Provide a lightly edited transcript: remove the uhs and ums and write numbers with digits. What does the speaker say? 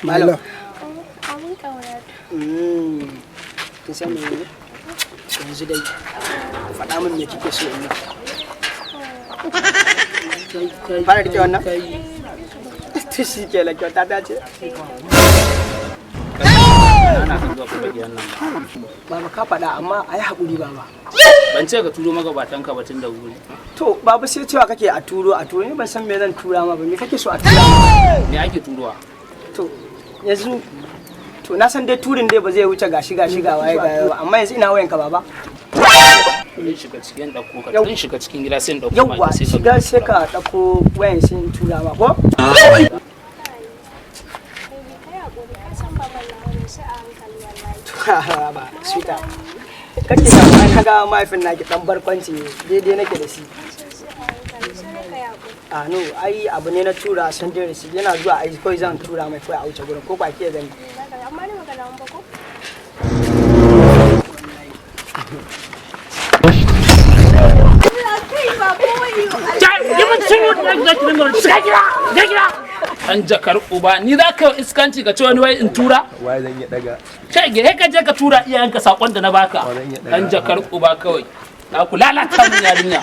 Malam. Abun ƙaunar. Kin san me ne? Yanzu dai faɗa min me kike so in yi. Fara rike wannan? To shi ke la kyauta ta ce. Ana kan zuwa kuma gidan nan ba. Baba ka faɗa amma a yi haƙuri baba. Ban ce ka turo magabatan ka batun da wuri. To baba sai cewa kake a turo ni ban san me zan tura ma ba me kake so a tura ma? Me ake turowa? To yanzu to na san dai turin dai ba zai wuce gashi ga waye ga amma yanzu ina wayanka baba. Zan shiga cikin ɗauko ka zan shiga cikin gida sai in ɗauko Yawwa shiga sai ka ɗauko wayan sai in tura ma ko? Ba sweeter kake da ma kaga mahaifin naki dan barkwanci daidai nake da shi. A no ai abu ne na tura san dai shi yana zuwa ai koi zan tura mai kai a wuce gurin ko ba ke gani. Amma ne magana mun ba ko? An jakar uba ni za ka iskanci ka ce wani wai in tura? Wai zan yi daga. Ce ge ka je ka tura iyayenka sakon da na baka. An jakar uba kawai. Ka ku lalata min yarinya.